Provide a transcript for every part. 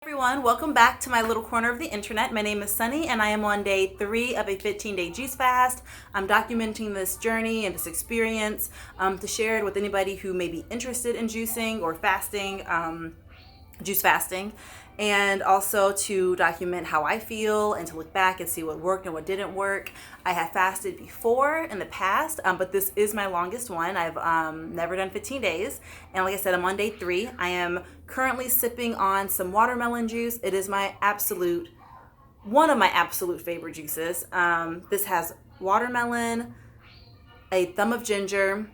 Everyone, welcome back to my little corner of the internet. My name is Sunny and I am on day 3 of a 15-day juice fast. I'm documenting this journey and this experience to share it with anybody who may be interested in juicing or fasting, juice fasting, and also to document how I feel and to look back and see what worked and what didn't work. I have fasted before in the past, but this is my longest one. I've never done 15 days. And like I said, I'm on day 3. I am currently sipping on some watermelon juice. It is one of my absolute favorite juices. This has watermelon, a thumb of ginger,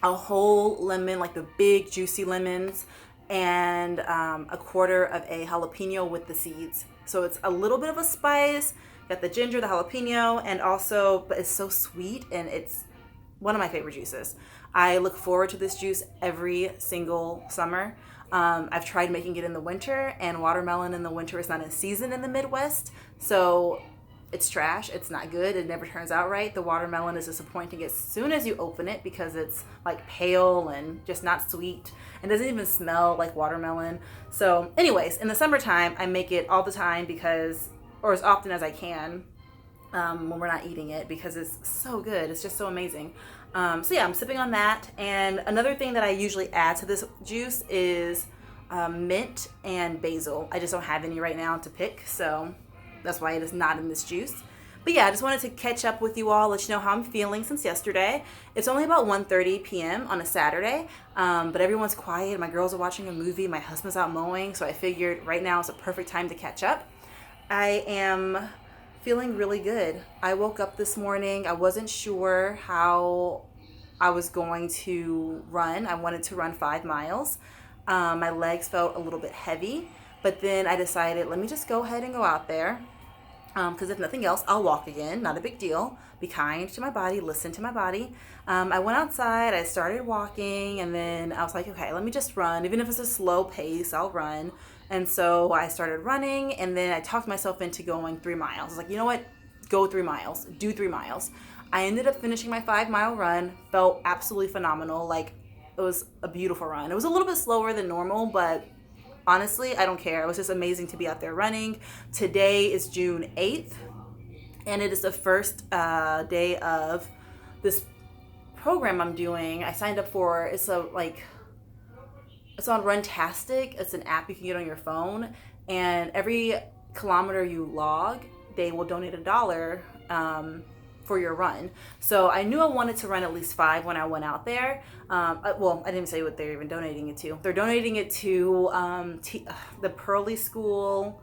a whole lemon, like the big juicy lemons, and a quarter of a jalapeno with the seeds. So it's a little bit of a spice. Got the ginger, the jalapeno, and also, but it's so sweet and it's one of my favorite juices. I look forward to this juice every single summer. I've tried making it in the winter, and watermelon in the winter is not in season in the Midwest, so it's trash. It's not good. It never turns out right. The watermelon is disappointing as soon as you open it because it's like pale and just not sweet and doesn't even smell like watermelon. So anyways, in the summertime, I make it all the time or as often as I can when we're not eating it because it's so good. It's just so amazing. So yeah, I'm sipping on that. And another thing that I usually add to this juice is mint and basil. I just don't have any right now to pick, so that's why it is not in this juice. But yeah, I just wanted to catch up with you all, let you know how I'm feeling since yesterday. It's only about 1:30 p.m. on a Saturday, but everyone's quiet. My girls are watching a movie. My husband's out mowing, so I figured right now is a perfect time to catch up. I am feeling really good. I woke up this morning. I wasn't sure how I was going to run. I wanted to run 5 miles. My legs felt a little bit heavy, but then I decided, let me just go ahead and go out there. Because if nothing else, I'll walk again. Not a big deal. Be kind to my body. Listen to my body. I went outside. I started walking. And then I was like, okay, let me just run. Even if it's a slow pace, I'll run. And so I started running. And then I talked myself into going 3 miles. I was like, you know what? Go 3 miles. Do 3 miles. I ended up finishing my 5-mile run. Felt absolutely phenomenal. Like, it was a beautiful run. It was a little bit slower than normal, but honestly, I don't care. It was just amazing to be out there running. Today is June 8th, and it is the first day of this program I'm doing. I signed up for, it's on Runtastic. It's an app you can get on your phone, and every kilometer you log, they will donate $1 for your run. So I knew I wanted to run at least 5 when I went out there. I didn't say what they're even donating it to. They're donating it to the Pearly School.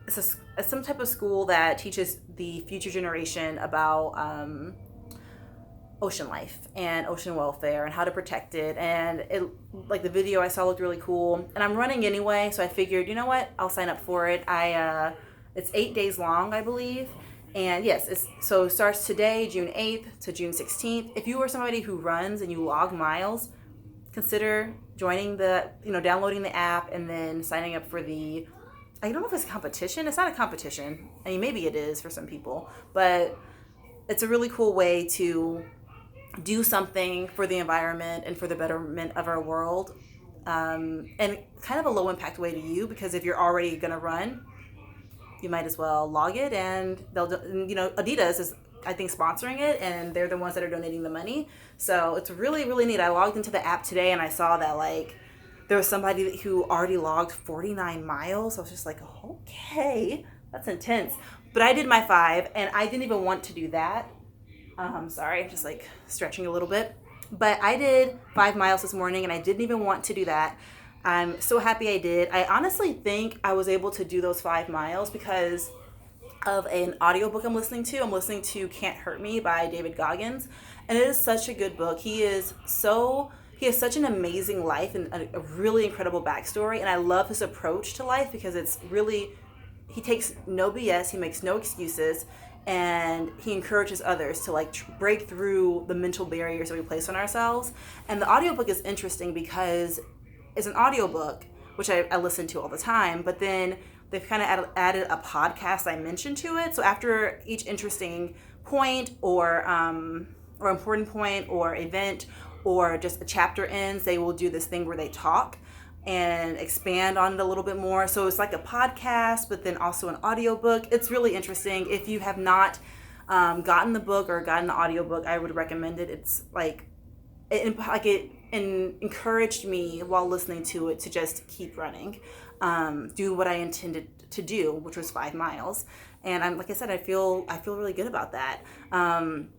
It's some type of school that teaches the future generation about ocean life and ocean welfare and how to protect it. And it, like, the video I saw looked really cool. And I'm running anyway, so I figured, you know what? I'll sign up for it. It's 8 days long, I believe. And yes, it starts today, June 8th to June 16th. If you are somebody who runs and you log miles, consider joining downloading the app and then signing up for I don't know if it's a competition. It's not a competition. I mean, maybe it is for some people, but it's a really cool way to do something for the environment and for the betterment of our world. And kind of a low impact way to you, because if you're already going to run, you might as well log it, and Adidas is, I think, sponsoring it, and they're the ones that are donating the money. So it's really, really neat. I logged into the app today and I saw that there was somebody who already logged 49 miles. I was just like, okay, that's intense. But I did my 5, and I didn't even want to do that. Sorry, just stretching a little bit. But I did 5 miles this morning, and I didn't even want to do that. I'm so happy I did. I honestly think I was able to do those 5 miles because of an audiobook I'm listening to. I'm listening to Can't Hurt Me by David Goggins, and it is such a good book. He has such an amazing life and a really incredible backstory, and I love his approach to life because he takes no BS, he makes no excuses, and he encourages others to break through the mental barriers that we place on ourselves. And the audiobook is interesting because it's an audiobook, which I listen to all the time, but then they've kind of added a podcast I mentioned to it. So after each interesting point or important point or event or just a chapter ends, they will do this thing where they talk. and expand on it a little bit more. So it's like a podcast, but then also an audiobook. It's really interesting. If you have not gotten the book or gotten the audiobook, I would recommend it. It's like it encouraged me while listening to it to just keep running, do what I intended to do, which was 5 miles. And I'm, like I said, I feel really good about that. And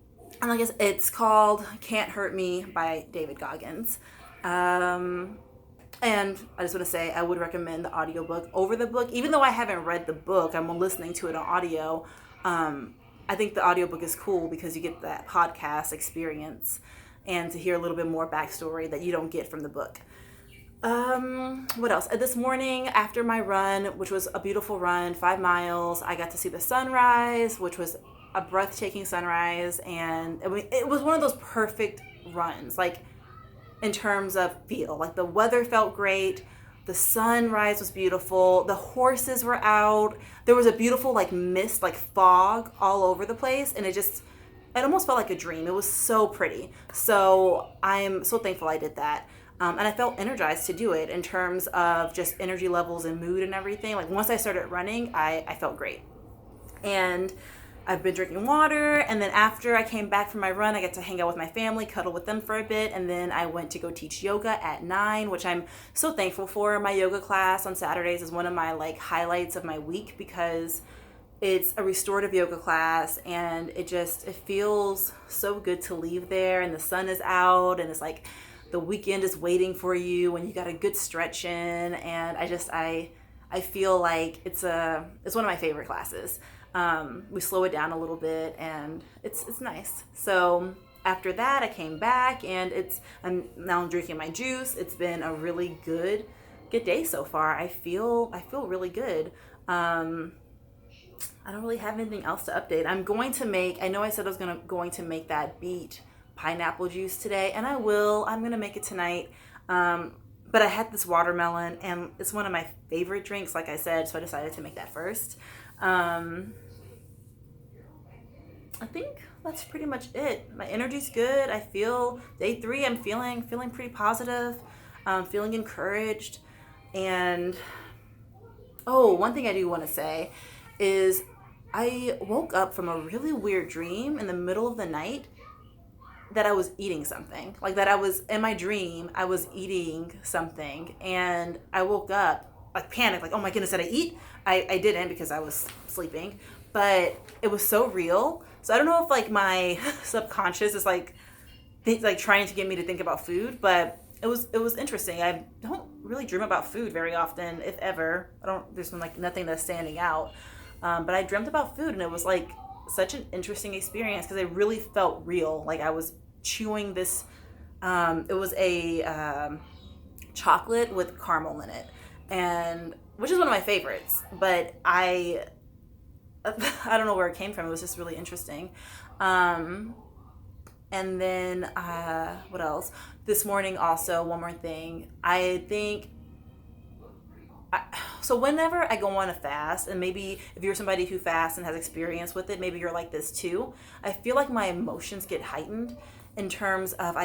I guess it's called Can't Hurt Me by David Goggins. And I just want to say I would recommend the audiobook over the book. Even though I haven't read the book, I'm listening to it on audio. I think the audiobook is cool because you get that podcast experience and to hear a little bit more backstory that you don't get from the book. What else? This morning after my run, which was a beautiful run, 5 miles, I got to see the sunrise, which was a breathtaking sunrise. And it was one of those perfect runs, like in terms of feel. Like the weather felt great. The sunrise was beautiful. The horses were out. There was a beautiful like mist, like fog all over the place. And it almost felt like a dream. It was so pretty. So I'm so thankful I did that. And I felt energized to do it in terms of just energy levels and mood and everything. Like once I started running, I felt great. And I've been drinking water. And then after I came back from my run, I got to hang out with my family, cuddle with them for a bit. And then I went to go teach yoga at 9, which I'm so thankful for. My yoga class on Saturdays is one of my like highlights of my week because it's a restorative yoga class and it feels so good to leave there and the sun is out and it's like the weekend is waiting for you and you got a good stretch in, and I feel like it's one of my favorite classes. We slow it down a little bit and it's nice. So after that I came back and I'm now drinking my juice. It's been a really good day so far. I feel really good. I don't really have anything else to update. I know I said I was going to make that beet pineapple juice today, and I will. I'm going to make it tonight. But I had this watermelon, and it's one of my favorite drinks, like I said, so I decided to make that first. I think that's pretty much it. My energy's good. I feel day 3, I'm feeling pretty positive, feeling encouraged. And one thing I do want to say is I woke up from a really weird dream in the middle of the night that I was eating something. Like that I was, in my dream, I was eating something. And I woke up, like panicked, like, oh my goodness, did I eat? I didn't because I was sleeping. But it was so real. So I don't know if like my subconscious is like trying to get me to think about food, but it was interesting. I don't really dream about food very often, if ever. There's like nothing that's standing out. But I dreamt about food and it was like such an interesting experience because it really felt real. Like I was chewing this, it was a chocolate with caramel in it, and which is one of my favorites, but I don't know where it came from. It was just really interesting. And then what else? This morning also, one more thing. So whenever I go on a fast, and maybe if you're somebody who fasts and has experience with it, maybe you're like this too, I feel like my emotions get heightened in terms of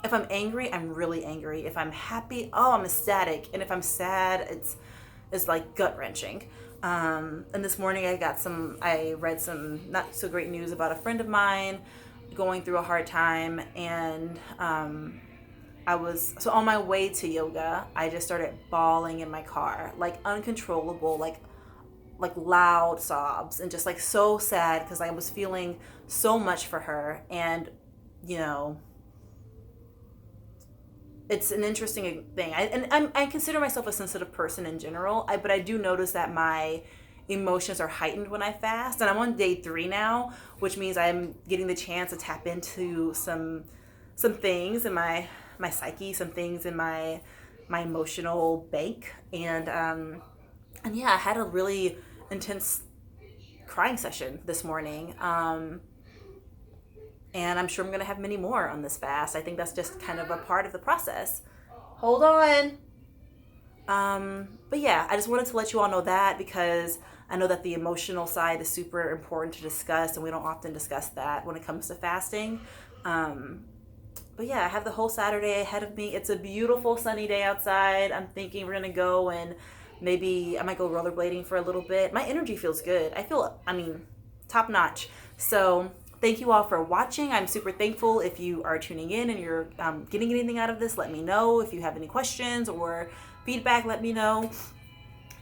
if I'm angry, I'm really angry. If I'm happy, I'm ecstatic. And if I'm sad, it's like gut-wrenching. And this morning I read some not so great news about a friend of mine going through a hard time, and so on my way to yoga, I just started bawling in my car, like uncontrollable, like loud sobs, and just like so sad because I was feeling so much for her. And it's an interesting thing. I consider myself a sensitive person in general, but I do notice that my emotions are heightened when I fast, and I'm on day 3 now, which means I'm getting the chance to tap into some things in my psyche, some things in my emotional bank, and yeah, I had a really intense crying session this morning, and I'm sure I'm gonna have many more on this fast. I think that's just kind of a part of the process. Hold on. But yeah, I just wanted to let you all know that because I know that the emotional side is super important to discuss, and we don't often discuss that when it comes to fasting. But But yeah, I have the whole Saturday ahead of me. It's a beautiful sunny day outside. I'm thinking we're gonna go and maybe I might go rollerblading for a little bit. My energy feels good. I mean, top notch. So thank you all for watching. I'm super thankful. If you are tuning in and you're getting anything out of this, let me know. If you have any questions or feedback, let me know.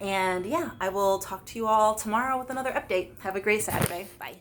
And yeah, I will talk to you all tomorrow with another update. Have a great Saturday. Bye.